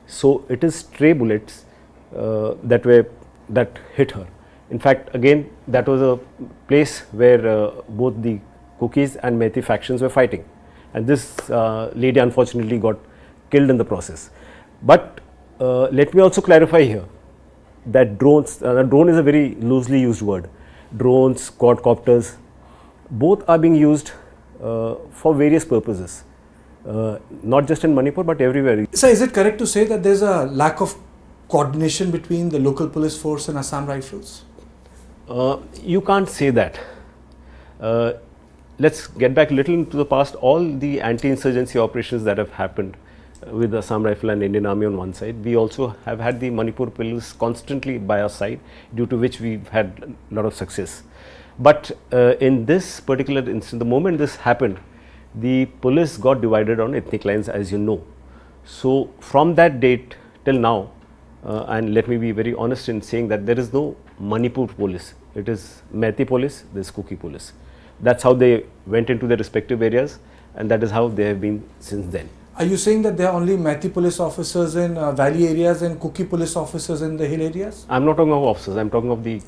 So it is stray bullets that hit her. In fact, again, that was a place where both the Kukis and Meitei factions were fighting, and this lady unfortunately got killed in the process. But let me also clarify here that drones, drone is a very loosely used word. Drones, quadcopters, both are being used for various purposes, not just in Manipur but everywhere. Sir, is it correct to say that there is a lack of coordination between the local police force and Assam Rifles? You can't say that. Let's get back a little into the past. All the anti-insurgency operations that have happened with the Assam Rifle and Indian Army on one side, we also have had the Manipur police constantly by our side, due to which we've had a lot of success. But in this particular instance, the moment this happened, the police got divided on ethnic lines, as you know. So from that date till now, and let me be very honest in saying that there is no Manipur police. It is Meitei police, there is Kuki police. That's how they went into their respective areas, and that is how they have been since then. Are you saying that there are only Meitei police officers in valley areas and Kuki police officers in the hill areas? I'm not talking of officers, I'm talking of the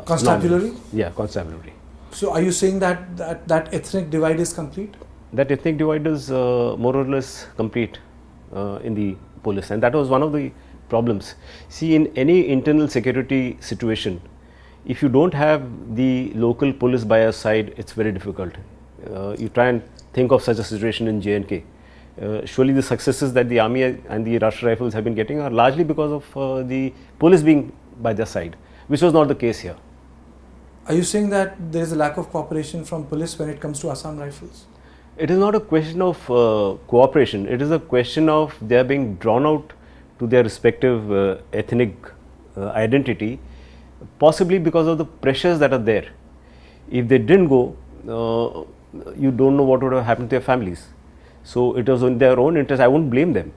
constabulary? Yeah, constabulary. So are you saying that ethnic divide is complete? That ethnic divide is more or less complete in the police, and that was one of the problems. See, in any internal security situation, if you don't have the local police by your side, it's very difficult. You try and think of such a situation in J&K. Surely the successes that the army and the Rashtra Rifles have been getting are largely because of the police being by their side, which was not the case here. Are you saying that there is a lack of cooperation from police when it comes to Assam Rifles? It is not a question of cooperation, it is a question of they are being drawn out to their respective ethnic identity, possibly because of the pressures that are there. If they didn't go, you don't know what would have happened to their families. So it was in their own interest. I won't blame them.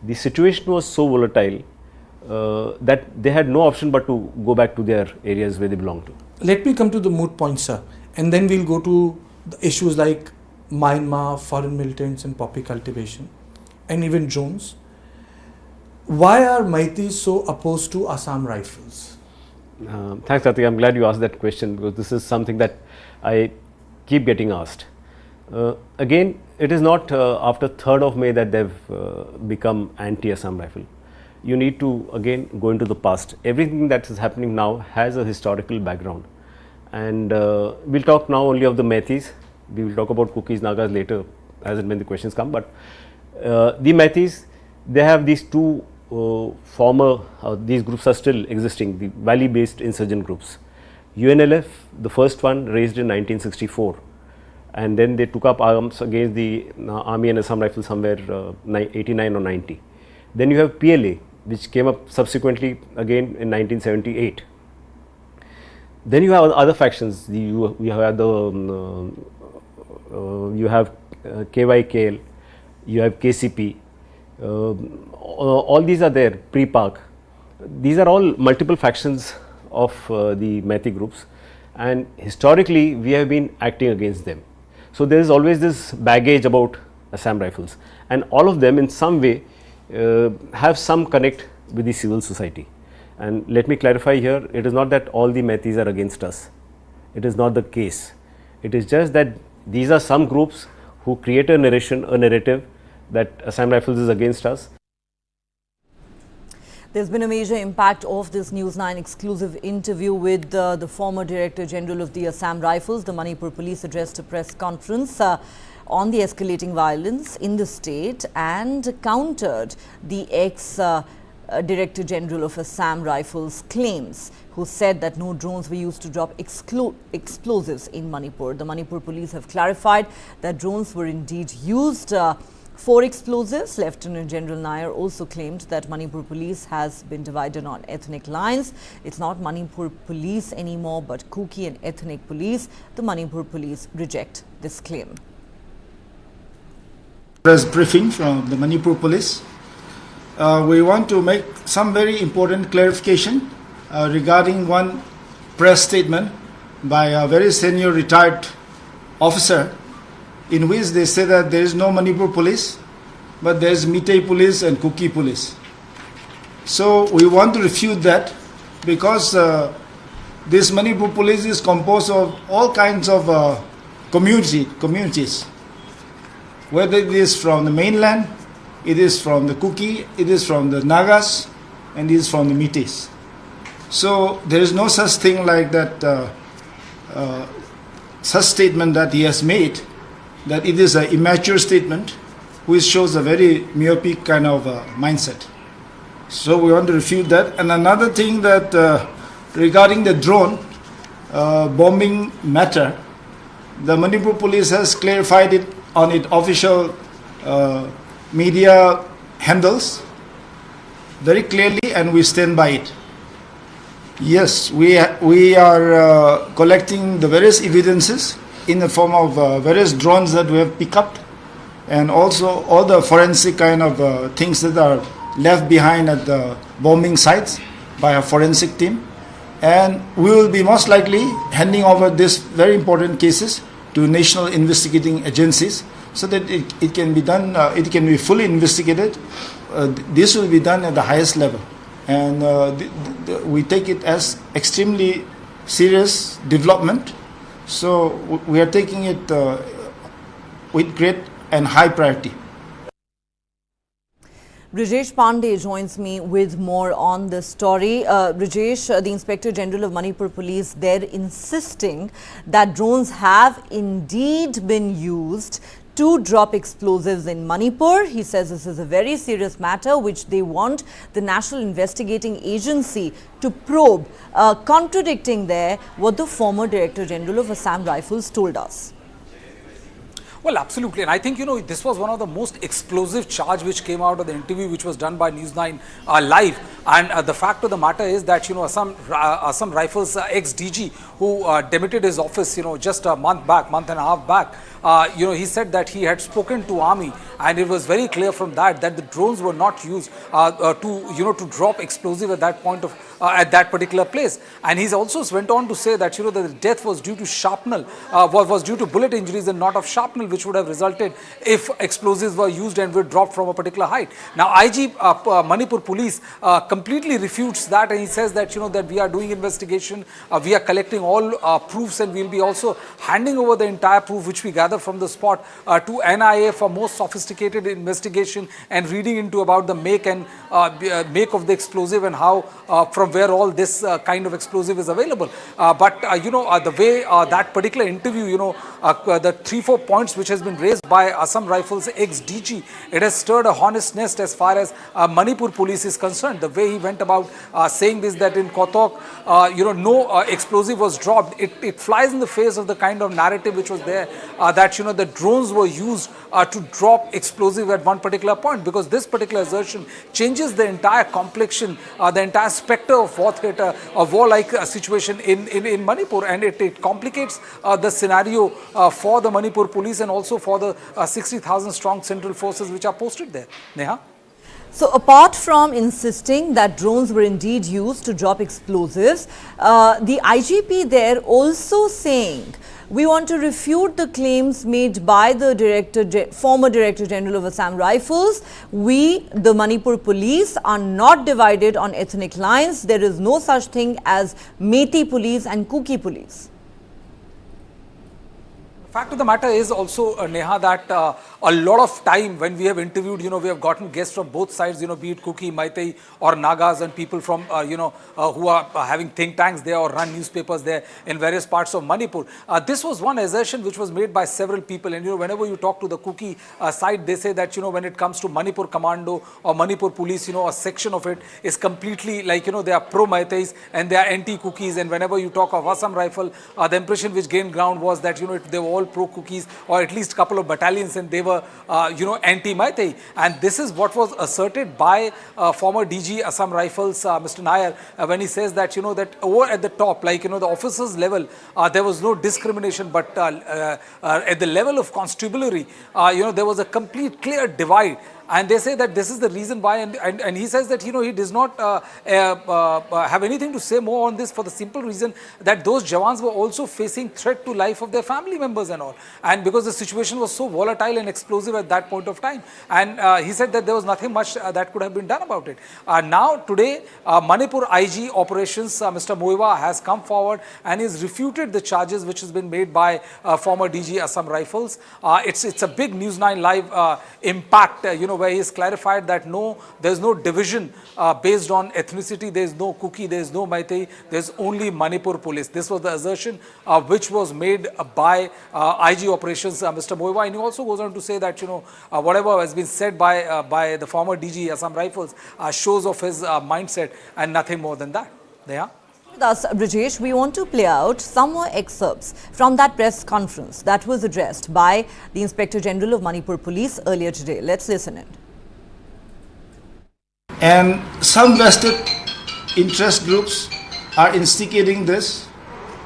The situation was so volatile that they had no option but to go back to their areas where they belong to. Let me come to the moot point, sir, and then we'll go to the issues like Myanmar, foreign militants and poppy cultivation, and even drones. Why are Meiteis so opposed to Assam Rifles? Thanks, Karthik. I'm glad you asked that question, because this is something that I keep getting asked. Again, it is not after 3rd of May that they've become anti-Assam Rifle. You need to again go into the past. Everything that is happening now has a historical background, and we'll talk now only of the Meiteis. We will talk about Kukis, Nagas later as and when the questions come. But the Meiteis, they have these two these groups are still existing, the valley-based insurgent groups. UNLF, the first one raised in 1964, and then they took up arms against the Army and Assam Rifles somewhere 89 or 90. Then you have PLA, which came up subsequently again in 1978. Then you have other factions. You have the you have KYKL, you have KCP. All these are there, pre-Pak. These are all multiple factions of the Meitei groups, and historically we have been acting against them. So there is always this baggage about Assam Rifles, and all of them in some way have some connect with the civil society. And let me clarify here, it is not that all the Meiteis are against us. It is not the case. It is just that these are some groups who create a narrative that Assam Rifles is against us. There's been a major impact of this NEWS9 exclusive interview with the former Director General of the Assam Rifles. The Manipur police addressed a press conference on the escalating violence in the state and countered the ex-Director General of Assam Rifles claims, who said that no drones were used to drop explosives in Manipur. The Manipur police have clarified that drones were indeed used for explosives. Lieutenant General Nair also claimed that Manipur police has been divided on ethnic lines. It's not Manipur police anymore, but Kuki and ethnic police. The Manipur police reject this claim. Press briefing from the Manipur police. We want to make some very important clarification regarding one press statement by a very senior retired officer, in which they say that there is no Manipur police, but there is Meitei police and Kuki police. So we want to refute that because this Manipur police is composed of all kinds of communities, whether it is from the mainland, it is from the Kuki, it is from the Nagas, and it is from the Metis. So there is no such thing like that, such statement that he has made, that it is an immature statement, which shows a very myopic kind of mindset. So we want to refute that. And another thing that regarding the drone bombing matter, the Manipur police has clarified it on its official media handles very clearly, and we stand by it. Yes, we are collecting the various evidences in the form of various drones that we have picked up, and also all the forensic kind of things that are left behind at the bombing sites by a forensic team. And we will be most likely handing over these very important cases to national investigating agencies so that it can be done, it can be fully investigated. This will be done at the highest level. And we take it as extremely serious development. So we are taking it with great and high priority. Brijesh Pandey joins me with more on this story. Brijesh, the Inspector General of Manipur Police, they're insisting that drones have indeed been used to drop explosives in Manipur. He says this is a very serious matter which they want the National Investigating Agency to probe, contradicting there what the former Director General of Assam Rifles told us. Well, absolutely. And I think, this was one of the most explosive charge which came out of the interview which was done by NEWS9 live. And the fact of the matter is that, Assam Rifles ex-DG who demitted his office, just a month and a half back, he said that he had spoken to Army, and it was very clear from that the drones were not used to drop explosive at that point of at that particular place. And he also went on to say that that the death was due to shrapnel, was due to bullet injuries and not of shrapnel, which would have resulted if explosives were used and were dropped from a particular height. Now, IG Manipur Police completely refutes that, and he says that that we are doing investigation, we are collecting all proofs, and we'll be also handing over the entire proof which we gather from the spot to NIA for more sophisticated investigation and reading into about the make and make of the explosive and how from where all this kind of explosive is available. But the way that particular interview, the 3-4 points which has been raised by Assam Rifles ex-DG, it has stirred a hornet's nest as far as Manipur Police is concerned. The way he went about saying this, that in Kotok, no explosive was dropped, it flies in the face of the kind of narrative which was there, that the drones were used to drop explosive at one particular point, because this particular assertion changes the entire complexion, the entire spectre of war theatre, of war-like situation in Manipur, and it complicates the scenario for the Manipur Police and also for the 60,000 strong central forces which are posted there. Neha? So apart from insisting that drones were indeed used to drop explosives, the IGP there also saying, we want to refute the claims made by the former Director General of Assam Rifles. We, the Manipur Police, are not divided on ethnic lines. There is no such thing as Methi Police and Kuki Police. Fact of the matter is also, Neha, that a lot of time when we have interviewed, we have gotten guests from both sides, be it Kuki, Meitei or Nagas, and people from, who are having think tanks there or run newspapers there in various parts of Manipur. This was one assertion which was made by several people, and whenever you talk to the Kuki side, they say that, when it comes to Manipur Commando or Manipur Police, a section of it is completely like, they are pro-Meiteis and they are anti-Kukis, and whenever you talk of Assam Rifle, the impression which gained ground was that, they were all pro-Kukis, or at least a couple of battalions, and they were, anti-Meitei. And this is what was asserted by former DG Assam Rifles, Mr. Nair, when he says that, that over at the top, like, the officers level, there was no discrimination, but at the level of constabulary, there was a complete clear divide and they say that this is the reason why, and he says that he does not have anything to say more on this, for the simple reason that those Jawans were also facing threat to life of their family members and all, and because the situation was so volatile and explosive at that point of time, and he said that there was nothing much that could have been done about it. Now today, Manipur IG operations, Mr. Moiwa has come forward and has refuted the charges which has been made by former DG Assam Rifles. It's a big News9 Live impact, where he has clarified that no, there's no division based on ethnicity, there's no Kuki, there's no Meitei, there's only Manipur police. This was the assertion which was made by IG operations, Mr. Moiwa, and he also goes on to say that whatever has been said by the former DG Assam Rifles shows of his mindset and nothing more than that. Yeah. With us, Brijesh, we want to play out some more excerpts from that press conference that was addressed by the Inspector General of Manipur Police earlier today. Let's listen in. And some vested interest groups are instigating this.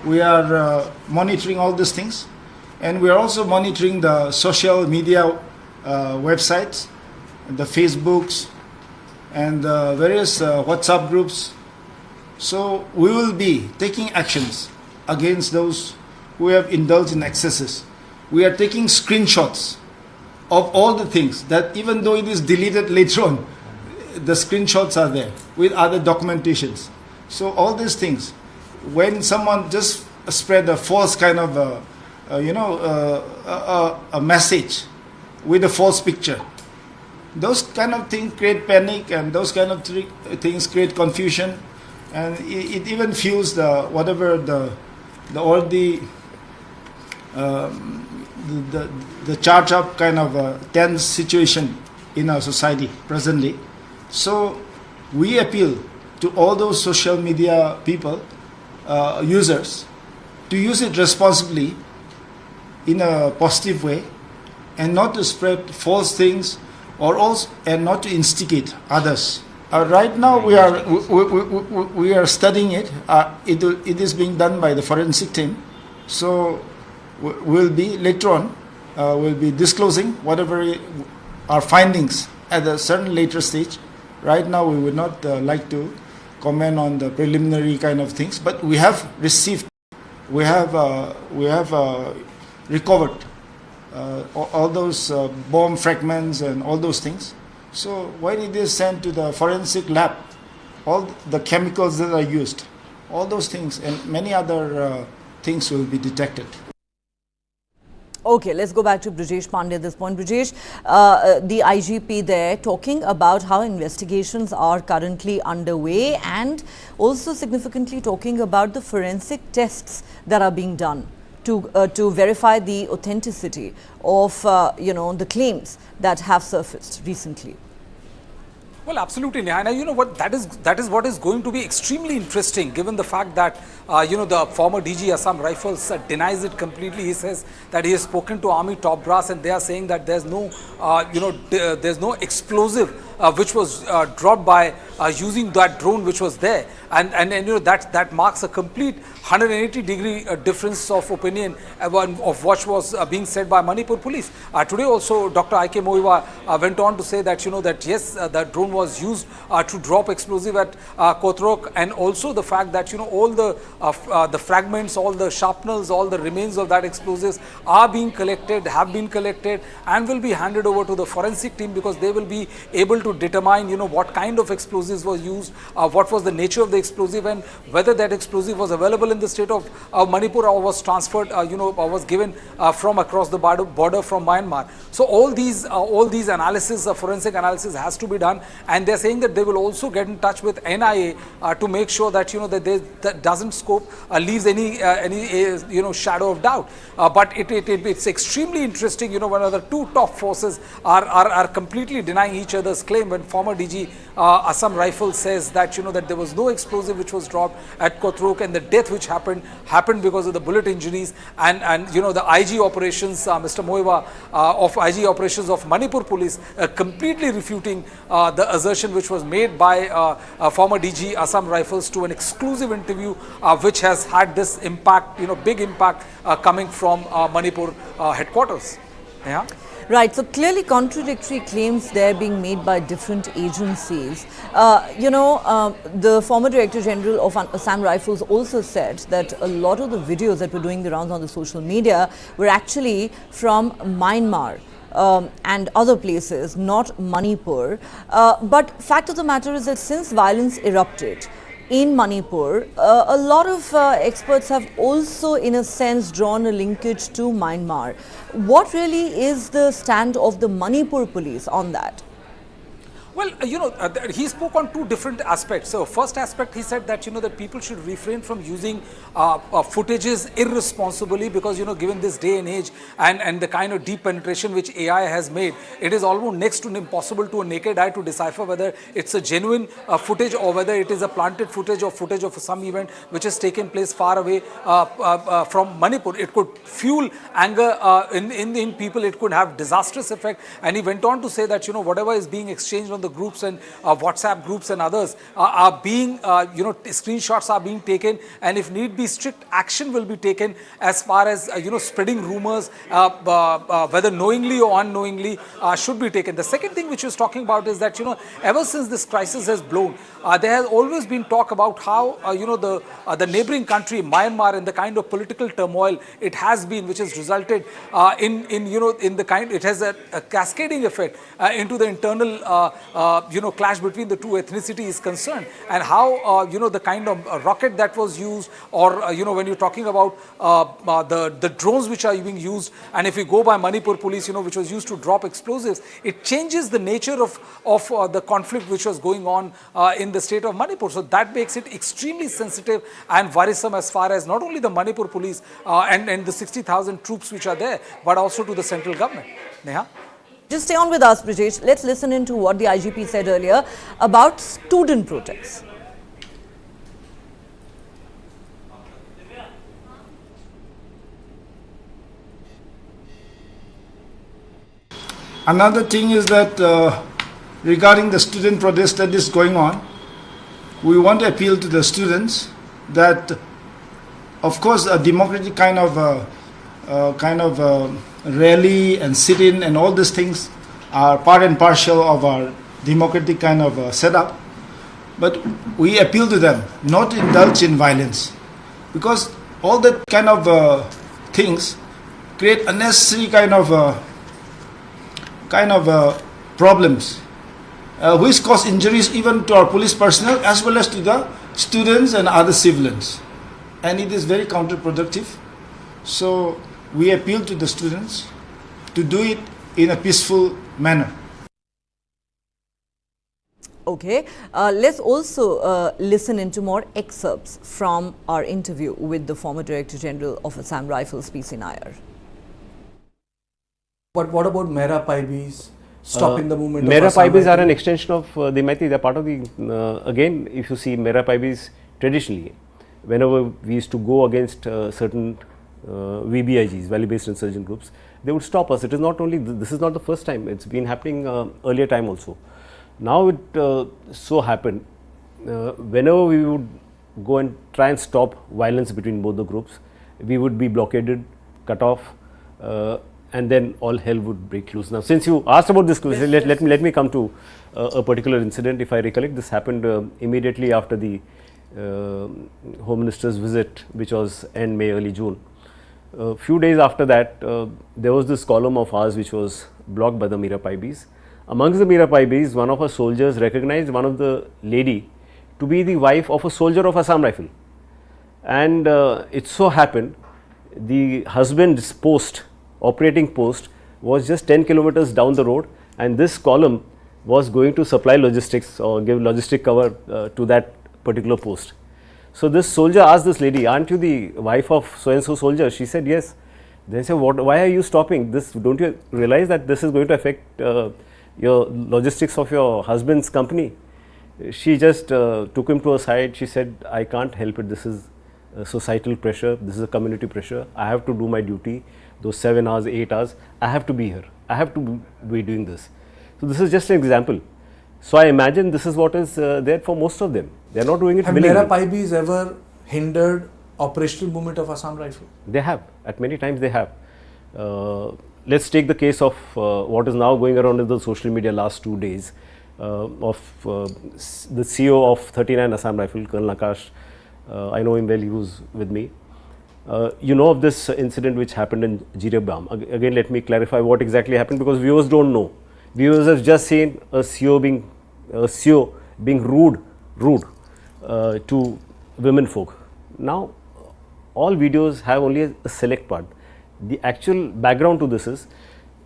We are monitoring all these things, and we are also monitoring the social media websites, the Facebooks, and the various WhatsApp groups. So we will be taking actions against those who have indulged in excesses. We are taking screenshots of all the things that, even though it is deleted later on, the screenshots are there with other documentations. So all these things, when someone just spread a false kind of a message with a false picture, those kind of things create panic, and those kind of things create confusion. And it even fuels the charged up kind of tense situation in our society presently. So we appeal to all those social media people, users, to use it responsibly in a positive way, and not to spread false things, and not to instigate others. Right now we are studying it. It is being done by the forensic team. So we'll be later on we'll be disclosing whatever our findings at a certain later stage. Right now we would not like to comment on the preliminary kind of things, but we have received, we have recovered all those bomb fragments and all those things. So when it is sent to the forensic lab, all the chemicals that are used, all those things and many other things will be detected. Okay, let's go back to Brijesh Pandey at this point. Brijesh, the IGP there talking about how investigations are currently underway, and also significantly talking about the forensic tests that are being done to verify the authenticity of the claims that have surfaced recently. Well, absolutely, Neha. You know what, that is what is going to be extremely interesting, given the fact that the former DG Assam Rifles denies it completely. He says that he has spoken to Army top brass, and they are saying that there's no there's no explosive which was dropped by using that drone which was there, and that marks a complete 180-degree difference of opinion of what was being said by Manipur police. Today also Dr. I.K. Moiwa went on to say that that yes, the drone was used to drop explosive at Kotrok, and also the fact that all the fragments, all the sharpeners, all the remains of that explosives are being collected, have been collected, and will be handed over to the forensic team, because they will be able to determine what kind of explosives was used, what was the nature of the explosive, and whether that explosive was available in the state of Manipur or was transferred, or was given from across the border from Myanmar. So all these analysis, forensic analysis has to be done, and they're saying that they will also get in touch with NIA to make sure that that doesn't leaves any shadow of doubt. But it's extremely interesting, when the two top forces are completely denying each other's claim. When former DG Assam Rifles says that that there was no explosive which was dropped at Kotrok, and the death which happened because of the bullet injuries, and the IG operations, Mr. Moiwa of IG operations of Manipur police completely refuting the assertion which was made by former DG Assam Rifles to an exclusive interview which has had this impact, big impact coming from Manipur headquarters. Yeah. Right, so clearly contradictory claims there being made by different agencies. The former Director General of Assam Rifles also said that a lot of the videos that were doing the rounds on the social media were actually from Myanmar. And other places, not Manipur. But fact of the matter is that since violence erupted in Manipur, a lot of experts have also, in a sense, drawn a linkage to Myanmar. What really is the stand of the Manipur police on that? Well, he spoke on two different aspects. So, first aspect, he said that, that people should refrain from using footages irresponsibly because, given this day and age and the kind of deep penetration which AI has made, it is almost next to impossible to a naked eye to decipher whether it's a genuine footage or whether it is a planted footage or footage of some event which has taken place far away from Manipur. It could fuel anger in people. It could have disastrous effect. And he went on to say that, whatever is being exchanged on the groups and WhatsApp groups and others are being, screenshots are being taken, and if need be, strict action will be taken as far as, spreading rumors, whether knowingly or unknowingly, should be taken. The second thing which he was talking about is that, ever since this crisis has blown, there has always been talk about how, the neighboring country, Myanmar, and the kind of political turmoil it has been, which has resulted in the kind, it has a cascading effect into the internal clash between the two ethnicities is concerned, and how the kind of rocket that was used, or when you're talking about the drones which are being used, and if we go by Manipur police, which was used to drop explosives, it changes the nature of the conflict which was going on in the state of Manipur. So that makes it extremely sensitive and worrisome as far as not only the Manipur police and the 60,000 troops which are there, but also to the central government. Neha? Just stay on with us, Brijesh. Let's listen into what the IGP said earlier about student protests. Another thing is that regarding the student protest that is going on, we want to appeal to the students that, of course, a democratic kind of rally and sit-in and all these things are part and parcel of our democratic kind of setup. But we appeal to them not to indulge in violence, because all that kind of things create unnecessary kind of problems, which cause injuries even to our police personnel as well as to the students and other civilians, and it is very counterproductive. So we appeal to the students to do it in a peaceful manner. Okay, let's also listen into more excerpts from our interview with the former Director General of Assam Rifles, PC Nair. But what about Mera Paibis, stopping the movement? Mera Paibis are an extension of the Maiti. They are part of the, again, if you see Mera Paibis traditionally, whenever we used to go against certain VBIGs, value-based insurgent groups, they would stop us. It is not only, this is not the first time, it's been happening earlier time also. Now it so happened, whenever we would go and try and stop violence between both the groups, we would be blockaded, cut off, and then all hell would break loose. Now, since you asked about this question, let me come to a particular incident. If I recollect, this happened immediately after the Home Minister's visit, which was end May, early June. A few days after that, there was this column of ours which was blocked by the Mera Paibis. Amongst the Mera Paibis, one of our soldiers recognized one of the lady to be the wife of a soldier of Assam Rifle. And it so happened, the husband's post, operating post, was just 10 kilometers down the road, and this column was going to supply logistics or give logistic cover to that particular post. So this soldier asked this lady, "Aren't you the wife of so and so soldier?" She said, "Yes." They said, "Why are you stopping this? Don't you realize that this is going to affect your logistics of your husband's company?" She just took him to a side. She said, "I can't help it. This is societal pressure. This is a community pressure. I have to do my duty. Those 7 hours, 8 hours, I have to be here. I have to be doing this." So this is just an example. So I imagine this is what is there for most of them. They are not doing it willingly. Have Mera Paibis ever hindered operational movement of Assam Rifle? They have. At many times they have. let's take the case of what is now going around in the social media last 2 days of the CEO of 39 Assam Rifle, Colonel Akash. I know him well, he was with me. You know of this incident which happened in Jiribam. Again, let me clarify what exactly happened, because viewers don't know. Viewers have just seen a CEO being rude to women folk. Now, all videos have only a select part. The actual background to this is,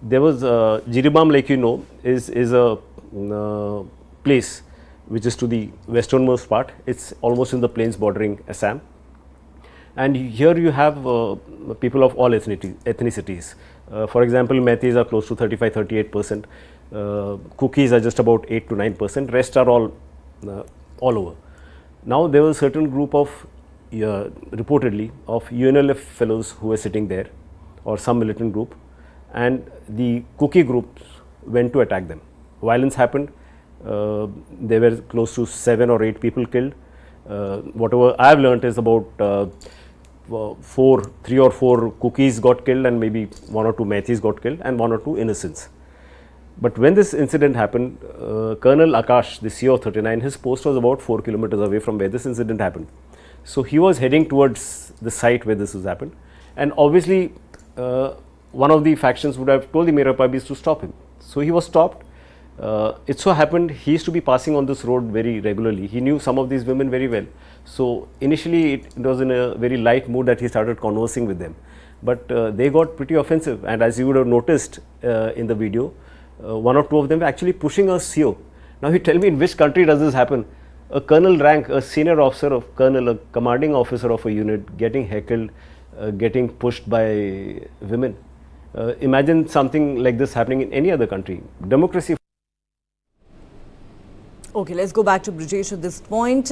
there was Jiribam, like you know, is a place which is to the westernmost part. It's almost in the plains bordering Assam. And here you have people of all ethnicities. For example, Meiteis are close to 35-38%. Cookies are just about 8 to 9%. Rest are all over. Now there was a certain group of reportedly of UNLF fellows who were sitting there, or some militant group, and the Cookie groups went to attack them. Violence happened. There were close to 7 or 8 people killed. Whatever I have learnt is about 3 or 4 Cookies got killed, and maybe 1 or 2 Meiteis got killed, and 1 or 2 innocents. But when this incident happened, Colonel Akash, the CEO of 39, his post was about 4 kilometers away from where this incident happened. So he was heading towards the site where this was happened, and obviously one of the factions would have told the Mera Pabis to stop him. So he was stopped. It so happened he used to be passing on this road very regularly. He knew some of these women very well. So initially it was in a very light mood that he started conversing with them. But they got pretty offensive, and as you would have noticed in the video, 1 or 2 of them were actually pushing a CEO. Now you tell me, in which country does this happen? A colonel rank, a senior officer of colonel, a commanding officer of a unit getting heckled, getting pushed by women. Imagine something like this happening in any other country. Democracy. Okay, let's go back to Brijesh at this point.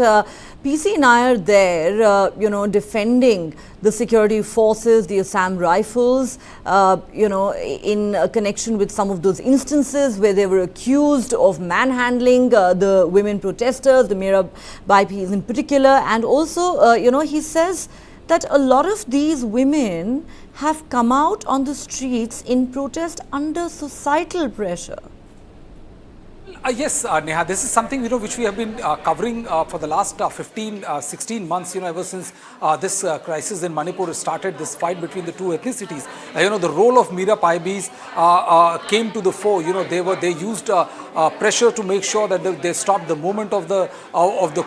PC and I are there, defending the security forces, the Assam Rifles, in connection with some of those instances where they were accused of manhandling the women protesters, the Mera Baipis in particular. And also, he says that a lot of these women have come out on the streets in protest under societal pressure. Yes, Neha, this is something which we have been covering for the last 16 months, ever since this crisis in Manipur started, this fight between the 2 ethnicities. The role of Mera Paibis came to the fore. They used pressure to make sure that they stopped the movement of the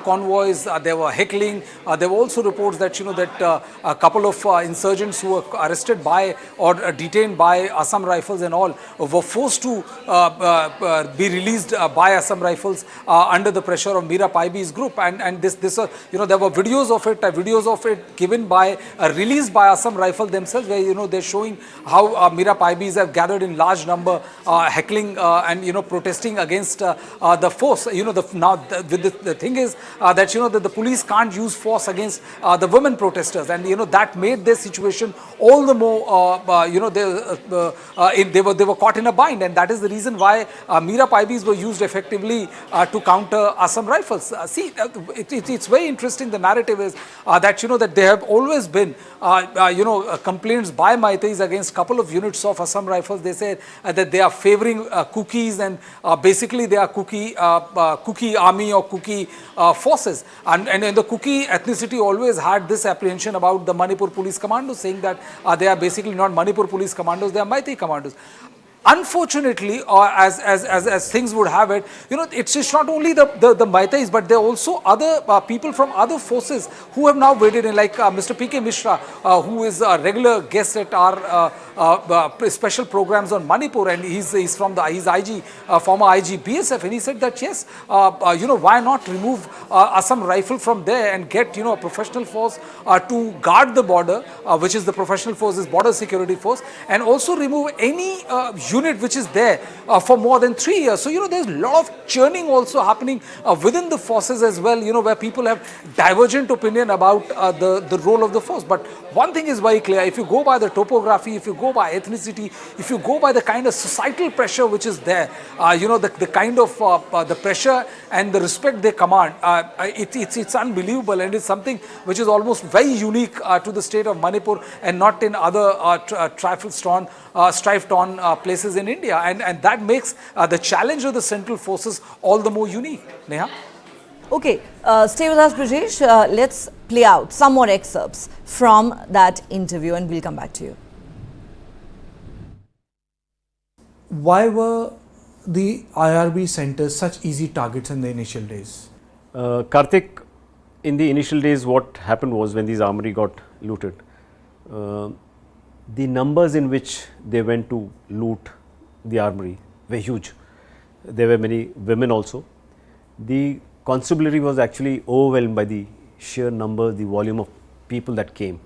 convoys. They were heckling. There were also reports that that a couple of insurgents who were arrested by or detained by Assam Rifles and all were forced to be released by Assam Rifles under the pressure of Mera Paibis group, and this there were videos of it given by released by Assam Rifle themselves, where they're showing how Mera Paibis have gathered in large number, heckling and protesting against the force. The thing is that that the police can't use force against the women protesters, and that made their situation all the more they were caught in a bind, and that is the reason why Mera Paibis were used effectively to counter Assam Rifles. It's very interesting. The narrative is that there have always been complaints by Meiteis against couple of units of Assam Rifles. They say that they are favoring cookies, and basically they are cookie army or cookie forces, and the cookie ethnicity always had this apprehension about the Manipur police commandos, saying that they are basically not Manipur police commandos, they are Meitei commandos. Unfortunately, or as things would have it, it's just not only the Meiteis, but there are also other people from other forces who have now waded in, like Mr. P.K. Mishra, who is a regular guest at our special programs on Manipur, and he's IG, former IG BSF, and he said that yes, why not remove Assam Rifle from there and get a professional force to guard the border, which is the professional forces border security force, and also remove any unit which is there for more than 3 years. So there's a lot of churning also happening within the forces as well, where people have divergent opinion about the role of the force. But one thing is very clear: if you go by the topography, if you go by ethnicity, if you go by the kind of societal pressure which is there, the kind of the pressure and the respect they command, it's unbelievable, and it's something which is almost very unique to the state of Manipur and not in other strife-torn places in India, and that makes the challenge of the central forces all the more unique. Neha? Okay, stay with us, Brijesh. Let's play out some more excerpts from that interview and we'll come back to you. Why were the IRB centers such easy targets in the initial days? Karthik, in the initial days, what happened was when these armory got looted, the numbers in which they went to loot the armory were huge. There were many women also. The constabulary was actually overwhelmed by the sheer number, the volume of people that came.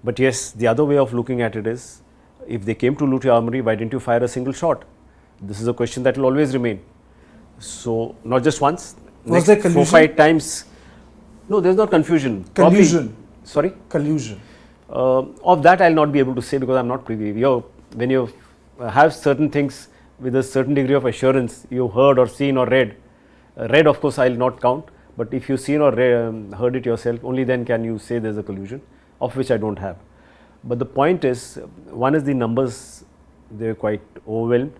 But yes, the other way of looking at it is, if they came to loot your armory, why didn't you fire a single shot? This is a question that will always remain. So, not just once, was there collusion? 4-5 times. No, there is not confusion. Collusion. Probably, sorry? Collusion. Of that I will not be able to say because I am not privy. When you have certain things with a certain degree of assurance, you heard or seen or read. Read, of course, I will not count, but if you seen or heard it yourself, only then can you say there is a collusion, of which I do not have. But the point is, one is the numbers, they were quite overwhelmed.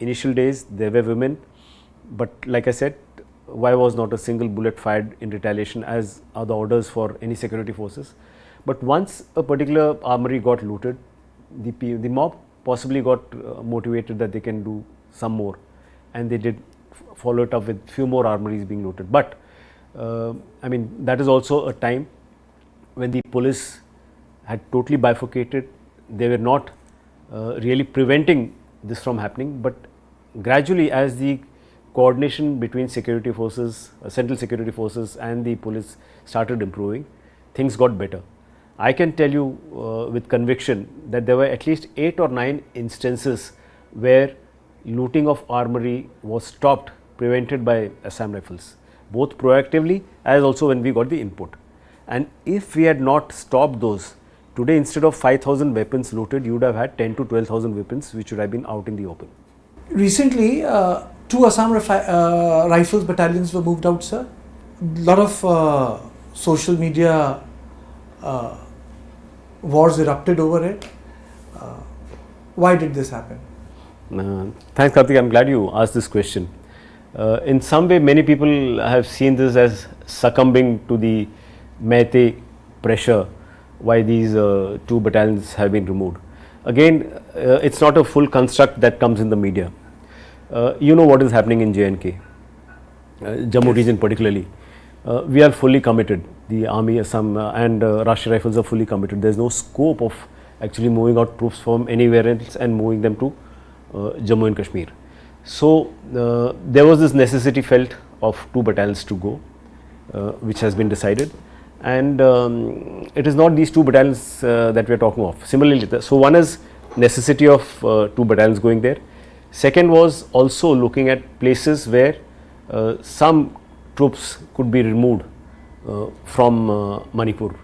Initial days, there were women, but like I said, why was not a single bullet fired in retaliation as are the orders for any security forces? But once a particular armory got looted, the mob possibly got motivated that they can do some more, and they did follow it up with few more armories being looted. But I mean, that is also a time when the police had totally bifurcated. They were not really preventing this from happening, but gradually as the coordination between security forces, central security forces and the police started improving, things got better. I can tell you with conviction that there were at least 8 or 9 instances where looting of armory was stopped, prevented by Assam Rifles, both proactively as also when we got the input. And if we had not stopped those, today instead of 5,000 weapons looted, you would have had 10 to 12,000 weapons which would have been out in the open. Recently, 2 Assam Rifles battalions were moved out, sir. A lot of social media wars erupted over it. Why did this happen? Thanks, Karthik. I am glad you asked this question. In some way, many people have seen this as succumbing to the Meitei pressure why these 2 battalions have been removed. Again, it's not a full construct that comes in the media. You know what is happening in J&K, Jammu region particularly. We are fully committed. The Army, Assam and Rashtriya Rifles are fully committed. There is no scope of actually moving out troops from anywhere else and moving them to Jammu and Kashmir. So, there was this necessity felt of 2 battalions to go, which has been decided. And it is not these 2 battalions that we are talking of. Similarly, so one is necessity of 2 battalions going there. Second was also looking at places where some troops could be removed from Manipur.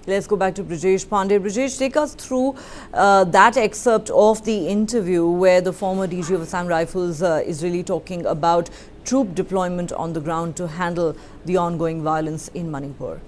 Let's go back to Brijesh Pandey. Brijesh, take us through that excerpt of the interview where the former DG of Assam Rifles is really talking about troop deployment on the ground to handle the ongoing violence in Manipur.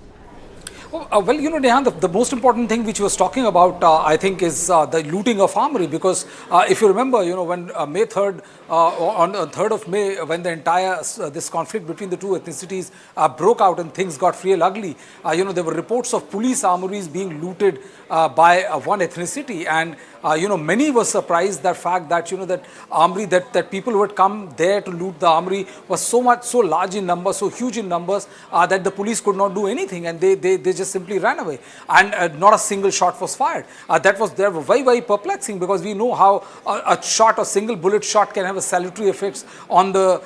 Well, you know, Neha, the most important thing which he was talking about, I think, is the looting of Armoury, because if you remember, you know, when May 3rd, on 3rd of May, when the entire this conflict between the 2 ethnicities broke out and things got real ugly, you know, there were reports of police armories being looted by one ethnicity, and you know, many were surprised that fact that, you know, that armory, that people who had come there to loot the armory was so large in numbers, so huge in numbers that the police could not do anything, and they just simply ran away, and not a single shot was fired. That was very, very perplexing, because we know how a single bullet shot can have a salutary effects on the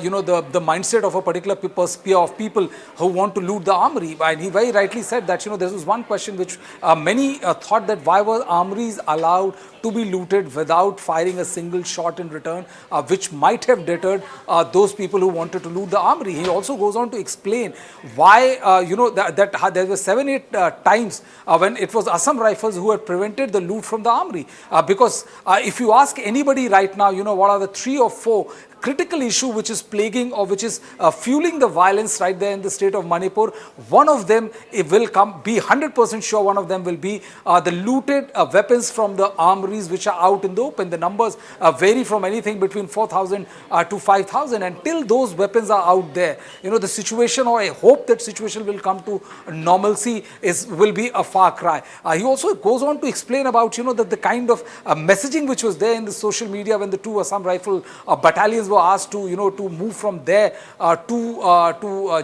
you know, the mindset of a particular sphere of people who want to loot the armory. And he very rightly said that, you know, there was one question which many thought, that why were armories allowed to be looted without firing a single shot in return, which might have deterred those people who wanted to loot the armory. He also goes on to explain why, you know, that there were 7-8 times when it was Assam Rifles who had prevented the loot from the armory. Because if you ask anybody right now, you know, what are the 3 or 4 critical issue which is plaguing or which is fueling the violence right there in the state of Manipur. One of them, it will be 100% sure, one of them will be the looted weapons from the armories which are out in the open. The numbers vary from anything between 4,000 to 5,000. Until those weapons are out there, the situation, or I hope that situation will come to normalcy, will be a far cry. He also goes on to explain about, that the kind of messaging which was there in the social media when the two Assam Rifle battalions were asked to, to move from there to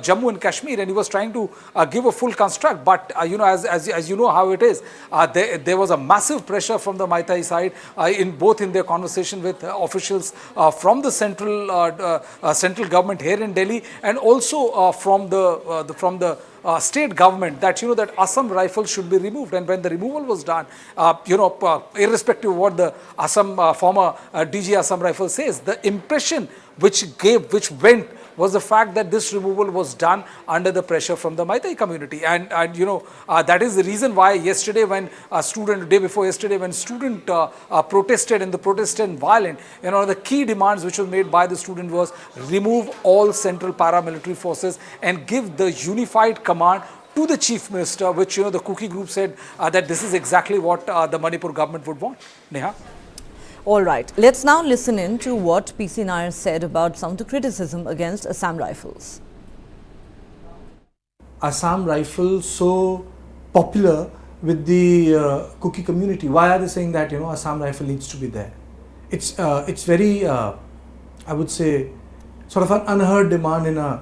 Jammu and Kashmir, and he was trying to give a full construct. But as you know how it is, there was a massive pressure from the Maitai side in their conversation with officials from the central government here in Delhi, and also from the state government, that that Assam Rifles should be removed. And when the removal was done, irrespective of what the Assam former DG Assam Rifles says, the impression which went was the fact that this removal was done under the pressure from the Maitai community. And that is the reason why yesterday, when day before yesterday, when student protested, and the protest turned violent, the key demands which was made by the student was remove all central paramilitary forces and give the unified command to the chief minister, which the Kuki group said that this is exactly what the Manipur government would want. Neha? All right, let's now listen in to what PC Nair said about some of the criticism against Assam Rifles. Assam Rifles so popular with the Kuki community. Why are they saying that Assam Rifle needs to be there? It's very I would say sort of an unheard demand in a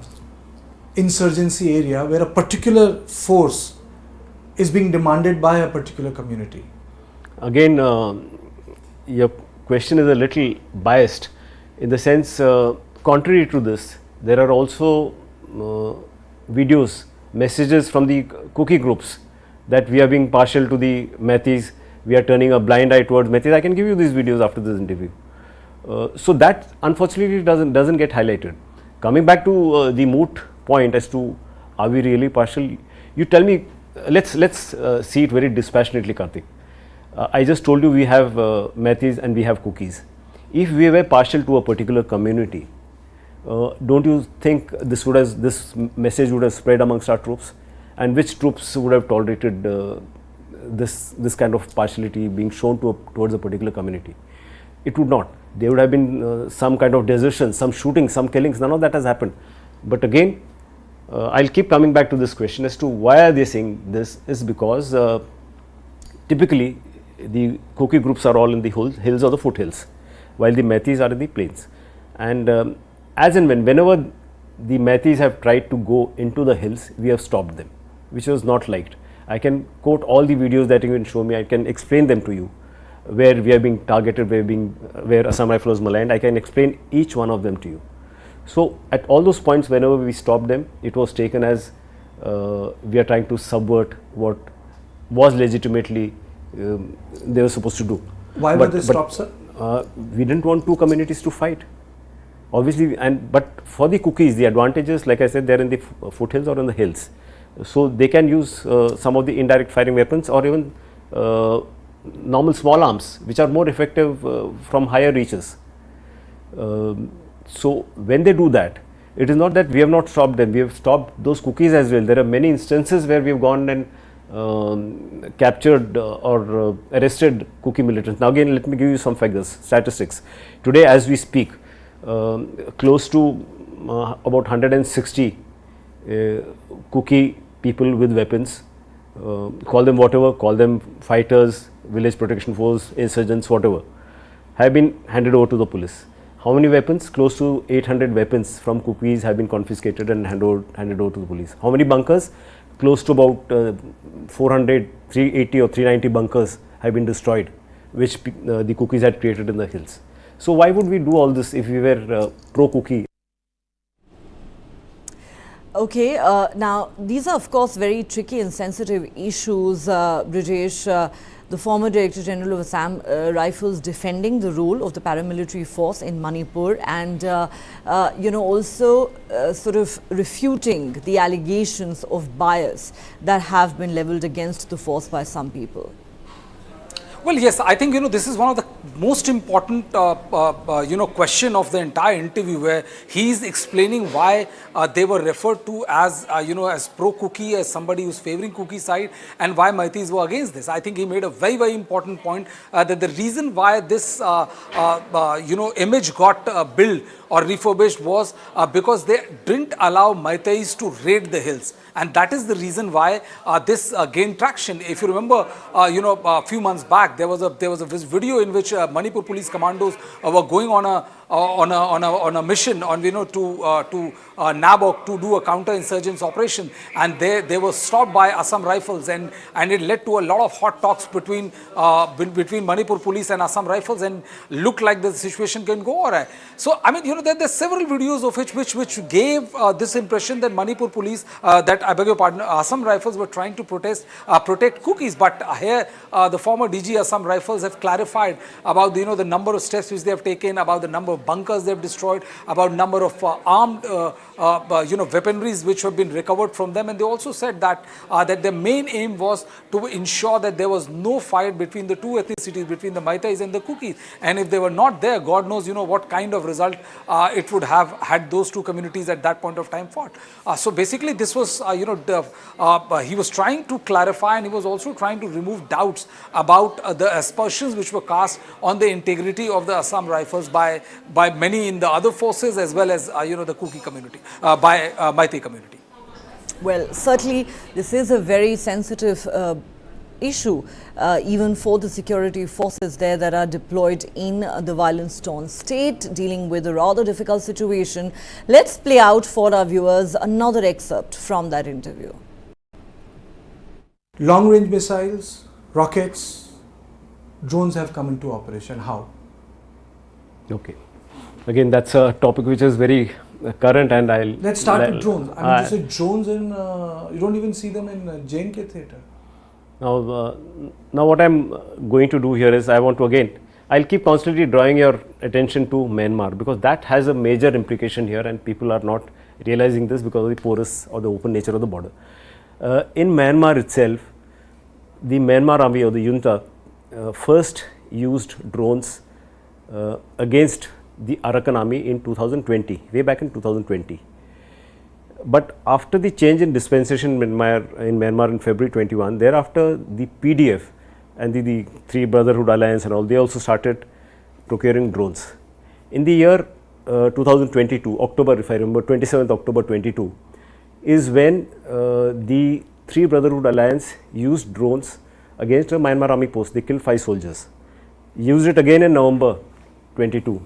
insurgency area where a particular force is being demanded by a particular community. Again, your question is a little biased, in the sense, contrary to this, there are also videos, messages from the Kuki groups that we are being partial to the Metis, we are turning a blind eye towards Metis. I can give you these videos after this interview. So that unfortunately doesn't get highlighted. Coming back to the moot point as to are we really partial, you tell me, let's see it very dispassionately, Karthik. I just told you we have Metis and we have Kukis. If we were partial to a particular community, don't you think this message would have spread amongst our troops? And which troops would have tolerated this kind of partiality being shown towards a particular community? It would not. There would have been some kind of desertion, some shooting, some killings. None of that has happened. But again, I'll keep coming back to this question as to why are they saying this, is because typically the Kuki groups are all in the hills or the foothills, while the Metis are in the plains. And as and whenever the Metis have tried to go into the hills, we have stopped them, which was not liked. I can quote all the videos that you can show me, I can explain them to you, where we are being targeted, where Assam Rifle was maligned. I can explain each one of them to you. So at all those points, whenever we stopped them, it was taken as we are trying to subvert what was legitimately they were supposed to do. Why were they stopped, sir? We didn't want two communities to fight, obviously. But for the Kukis, the advantages, like I said, they're in the foothills or in the hills, so they can use some of the indirect firing weapons, or even normal small arms, which are more effective from higher reaches. So when they do that, it is not that we have not stopped them, we have stopped those Kukis as well. There are many instances where we have gone and captured or arrested Kuki militants. Now again, let me give you some figures, statistics. Today as we speak, close to about 160 Kuki people with weapons, call them whatever, call them fighters, village protection force, insurgents, whatever, have been handed over to the police. How many weapons? Close to 800 weapons from Kukis have been confiscated and handed over to the police. How many bunkers? Close to about 400, 380 or 390 bunkers have been destroyed, which the Kukis had created in the hills. So why would we do all this if we were pro-Kuki? Okay, now these are of course very tricky and sensitive issues, Brijesh. The former Director General of Assam Rifles defending the role of the paramilitary force in Manipur, and also sort of refuting the allegations of bias that have been levelled against the force by some people. Well, yes, I think this is one of most important question of the entire interview, where he is explaining why they were referred to as as pro-cookie, as somebody who's favoring cookie side, and why Maitis were against this. I think he made a very important point, that the reason why this image got built or refurbished was because they didn't allow Maitis to raid the hills. And that is the reason why this gained traction. If you remember, a few months back, there was this video in which Manipur police commandos were going on a mission to Nabok to do a counter-insurgents operation, and they were stopped by Assam Rifles, and it led to a lot of hot talks between Manipur police and Assam Rifles, and looked like the situation can go alright. So I mean, there are several videos of which gave this impression that Manipur police, that I beg your pardon, Assam Rifles were trying to protect cookies. But here the former DG Assam Rifles have clarified about the number of steps which they have taken, about the number of bunkers they have destroyed, about number of armed weaponries which have been recovered from them, and they also said that that their main aim was to ensure that there was no fight between the two ethnicities, between the Maitais and the cookies, and if they were not there, God knows what kind of result it would have had those two communities at that point of time fought. So basically this was he was trying to clarify, and he was also trying to remove doubts about the aspersions which were cast on the integrity of the Assam Rifles by many in the other forces, as well as the cookie community, by Maitai community. Well, certainly this is a very sensitive issue, even for the security forces there that are deployed in the violence-torn state, dealing with a rather difficult situation. Let's play out for our viewers another excerpt from that interview. Long-range missiles, rockets, drones have come into operation. How? Okay. Again, that's a topic which is very current, and let's start with drones. I mean, you say drones in, you don't even see them in J&K theatre. Now what I'm going to do here is, I want to I'll keep constantly drawing your attention to Myanmar, because that has a major implication here, and people are not realizing this because of the porous or the open nature of the border. In Myanmar itself, the Myanmar army or the junta first used drones against the Arakan army in 2020, way back in 2020. But after the change in dispensation in Myanmar in February 21, thereafter the PDF and the Three Brotherhood Alliance and all, they also started procuring drones. In the year 2022, October, if I remember, 27th October 22, is when the Three Brotherhood Alliance used drones against a Myanmar army post. They killed 5 soldiers. Used it again in November 22.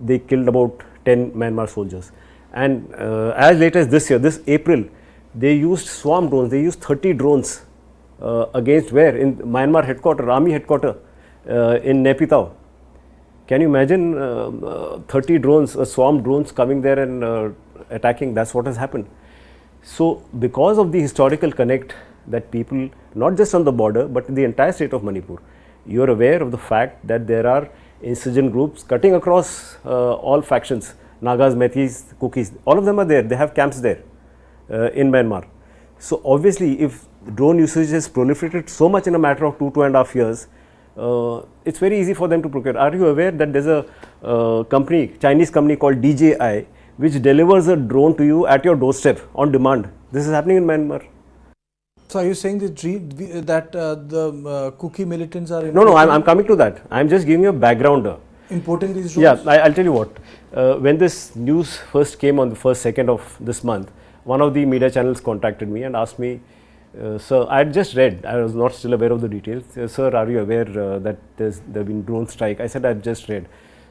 They killed about 10 Myanmar soldiers. And as late as this year, this April, they used swarm drones. They used 30 drones against where? In Myanmar headquarters, army headquarters in Naypyidaw. Can you imagine 30 drones, swarm drones coming there and attacking? That's what has happened. So, because of the historical connect that people, not just on the border, but in the entire state of Manipur, you are aware of the fact that there are insurgent groups cutting across all factions, Nagas, Metis, Cookies, all of them are there. They have camps there in Myanmar. So, obviously, if drone usage has proliferated so much in a matter of 2.5 years, it's very easy for them to procure. Are you aware that there's a company, Chinese company called DJI, which delivers a drone to you at your doorstep on demand? This is happening in Myanmar. So, are you saying that the cookie militants are... No, I'm coming to that. I'm just giving you a background. Importing these drones? Yeah, I'll tell you what. When this news first came on the 1st, 2nd of this month, one of the media channels contacted me and asked me, sir, I had just read, I was not still aware of the details. Sir, are you aware that there have been drone strike? I said, I've just read.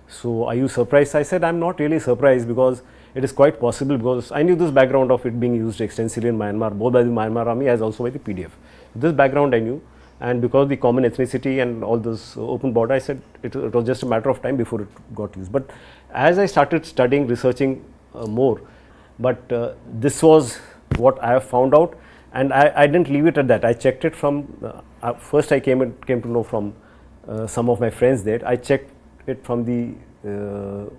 So, are you surprised? I said, I'm not really surprised, because it is quite possible, because I knew this background of it being used extensively in Myanmar, both by the Myanmar army as also by the PDF. This background I knew, and because the common ethnicity and all this open border, I said it was just a matter of time before it got used. But as I started studying, researching more, but this was what I have found out, and I didn't leave it at that. I checked it from, first I came to know from some of my friends there. I checked it from the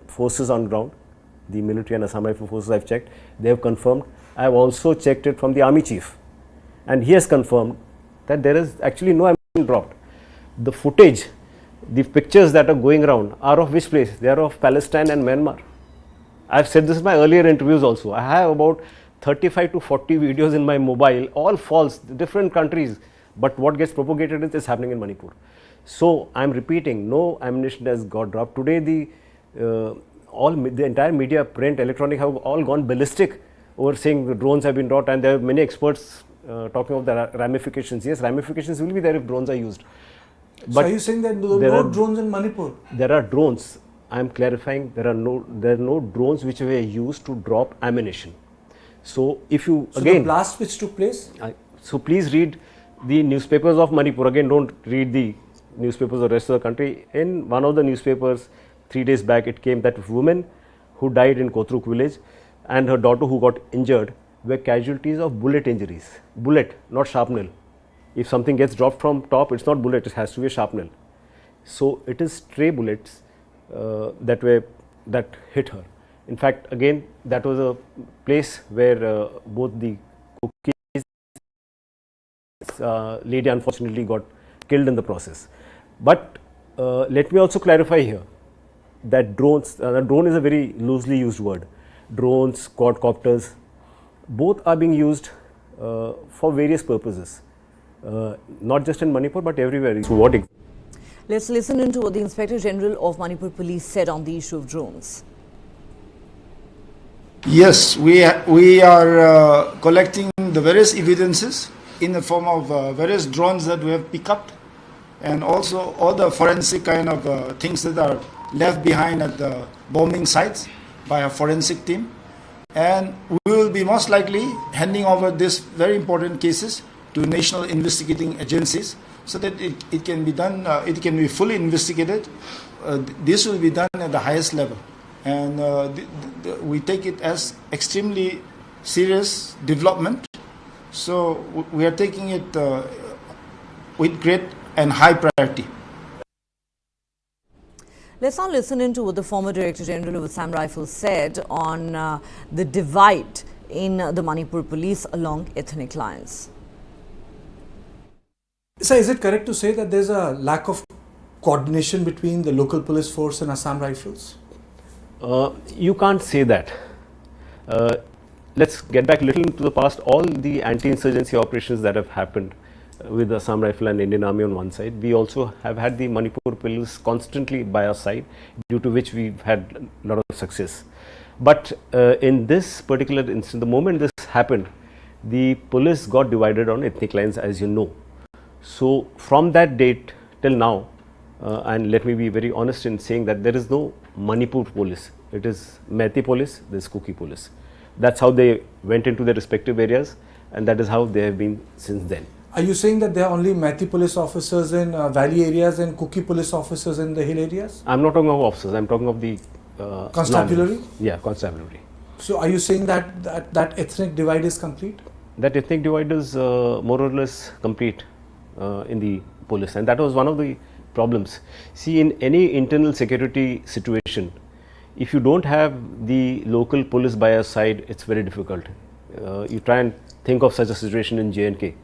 forces on ground, the military and Assam Rifle forces. I've checked, they have confirmed. I have also checked it from the army chief, and he has confirmed that there is actually no ammunition dropped. The footage The pictures that are going around are of which place? They are of Palestine and Myanmar. I have said this in my earlier interviews also. I have about 35 to 40 videos in my mobile, all false, different countries, but what gets propagated is happening in Manipur. So I am repeating, no ammunition has got dropped. Today the entire media, print, electronic have all gone ballistic over saying the drones have been dropped, and there are many experts talking of the ramifications. Yes, ramifications will be there if drones are used. But so are you saying that there are no drones in Manipur? There are drones. I am clarifying, there are no drones which were used to drop ammunition. So if you so the blast which took place? So please read the newspapers of Manipur. Again, don't read the newspapers of the rest of the country. In one of the newspapers 3 days back, it came that woman who died in Kotruk village and her daughter who got injured were casualties of bullet injuries. Bullet, not shrapnel. If something gets dropped from top, it's not bullet, it has to be a shrapnel. So it is stray bullets that hit her. In fact, again, that was a place where both the cookies lady unfortunately got killed in the process. But let me also clarify here that drones, drone is a very loosely used word. Drones, quadcopters, both are being used for various purposes, not just in Manipur but everywhere. So what? Let's listen into what the Inspector General of Manipur Police said on the issue of drones. Yes, we are collecting the various evidences in the form of various drones that we have picked up, and also all the forensic kind of things that are left behind at the bombing sites by a forensic team. And we will be most likely handing over these very important cases to national investigating agencies so that it can be done, it can be fully investigated. This will be done at the highest level. And we take it as extremely serious development. So we are taking it with great and high priority. Let's now listen into what the former Director General of Assam Rifles said on the divide in the Manipur police along ethnic lines. Sir, is it correct to say that there's a lack of coordination between the local police force and Assam Rifles? You can't say that. Let's get back a little into the past. All the anti-insurgency operations that have happened with the Assam Rifle and Indian Army on one side, we also have had the Manipur police constantly by our side, due to which we've had a lot of success. But in this particular instance, the moment this happened, the police got divided on ethnic lines, as you know. So from that date till now, and let me be very honest in saying that there is no Manipur police. It is Meitei police, there is Kuki police. That's how they went into their respective areas, and that is how they have been since then. Are you saying that there are only Meitei police officers in valley areas and Kuki police officers in the hill areas? I'm not talking of officers, I'm talking of the constabulary? Yeah, constabulary. So are you saying that ethnic divide is complete? That ethnic divide is more or less complete in the police, and that was one of the problems. See, in any internal security situation, if you don't have the local police by your side, it's very difficult. You try and think of such a situation in J&K.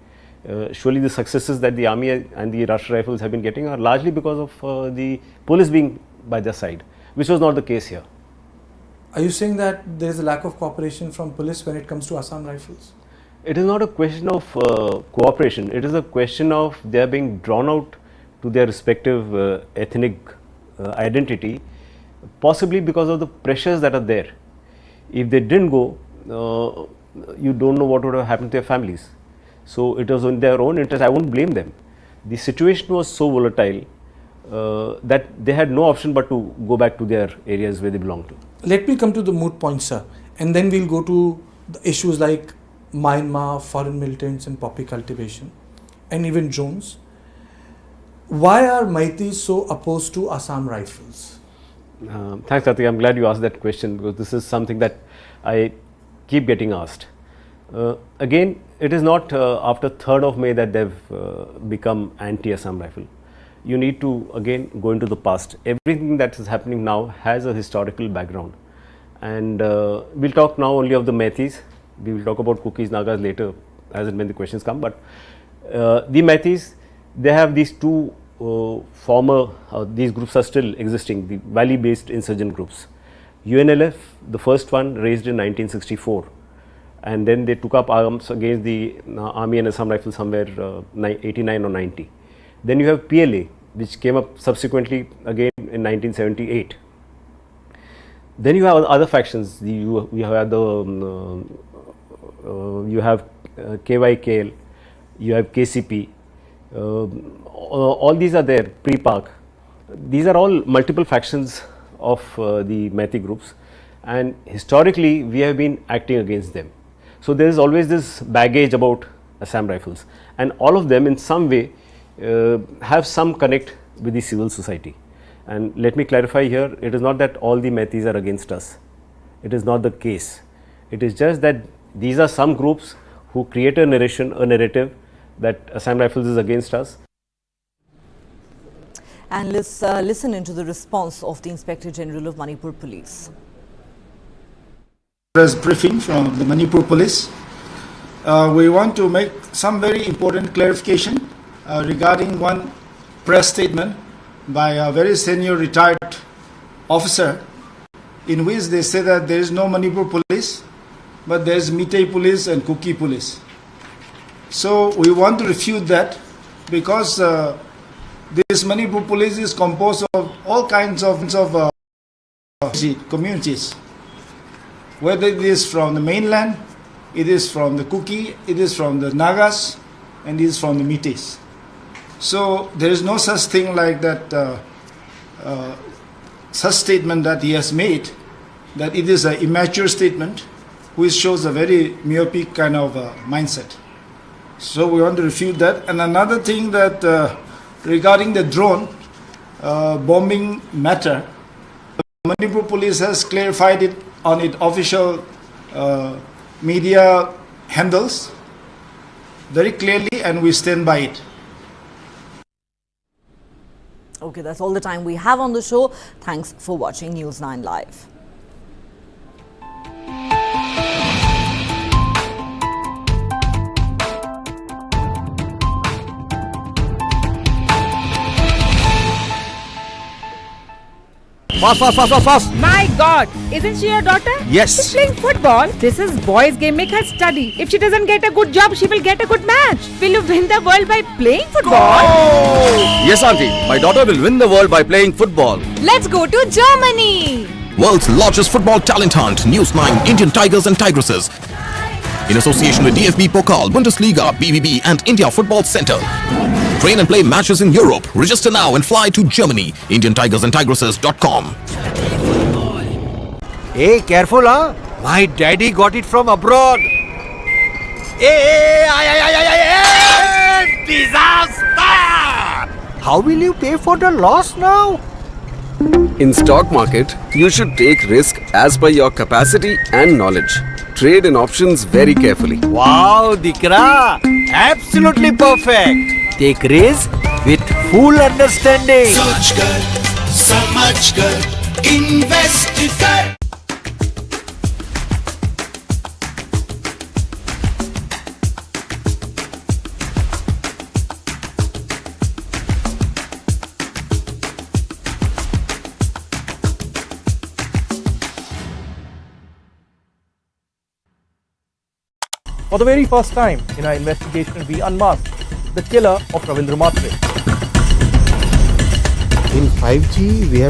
Surely the successes that the army and the Rashtra Rifles have been getting are largely because of the police being by their side, which was not the case here. Are you saying that there is a lack of cooperation from police when it comes to Assam Rifles? It is not a question of cooperation, it is a question of their being drawn out to their respective ethnic identity, possibly because of the pressures that are there. If they didn't go, you don't know what would have happened to their families. So it was in their own interest. I won't blame them. The situation was so volatile that they had no option but to go back to their areas where they belong to. Let me come to the moot point, sir, and then we'll go to the issues like Myanmar, foreign militants and poppy cultivation, and even drones. Why are Meiteis so opposed to Assam Rifles? Thanks, Karthik. I'm glad you asked that question, because this is something that I keep getting asked. Again, it is not after 3rd of May that they've become anti-Assam Rifle. You need to again go into the past. Everything that is happening now has a historical background, and we'll talk now only of the Meiteis. We will talk about Kukis, Nagas later as and when the questions come. But the Meiteis, they have these two former, these groups are still existing, the valley-based insurgent groups. UNLF, the first one raised in 1964, and then they took up arms against the Army and Assam Rifles somewhere 89 or 90. Then you have PLA, which came up subsequently again in 1978. Then you have other factions. You have the you have KYKL, you have KCP. All these are there, pre-Pak. These are all multiple factions of the Meitei groups, and historically we have been acting against them. So there is always this baggage about Assam Rifles, and all of them in some way have some connect with the civil society. And let me clarify here, it is not that all the Meiteis are against us. It is not the case. It is just that these are some groups who create a narrative that Assam Rifles is against us. And let's listen into the response of the Inspector General of Manipur Police. Press briefing from the Manipur Police. We want to make some very important clarification regarding one press statement by a very senior retired officer, in which they say that there is no Manipur police, but there is Meitei police and Kuki police. So we want to refute that, because this Manipur police is composed of all kinds of communities, whether it is from the mainland, it is from the Kuki, it is from the Nagas, and it is from the Meiteis. So there is no such thing like that, such statement that he has made, that it is an immature statement, which shows a very myopic kind of mindset. So we want to refute that. And another thing that regarding the drone bombing matter, the Manipur police has clarified it on its official media handles very clearly, and we stand by it. Okay, that's all the time we have on the show. Thanks for watching News9 Live. Fast. My God, isn't she your daughter? Yes. She's playing football. This is boys' game. Make her study. If she doesn't get a good job, she will get a good match. Will you win the world by playing football? Yes, auntie. My daughter will win the world by playing football. Let's go to Germany. World's largest football talent hunt, News9 Indian Tigers and Tigresses, in association with DFB Pokal, Bundesliga, BBB and India Football Center. Train and play matches in Europe. Register now and fly to Germany. IndianTigersandTigresses.com. Hey, careful, huh? My daddy got it from abroad. Hey, disaster! How will you pay for the loss now? In stock market, you should take risk as per your capacity and knowledge. Trade in options very carefully. Wow, Dikra! Absolutely perfect. Take risk with full understanding. सोच कर, समझ कर, invest कर. For the very first time in our investigation, we unmasked the killer of Ravindra Matre. In 5G, we have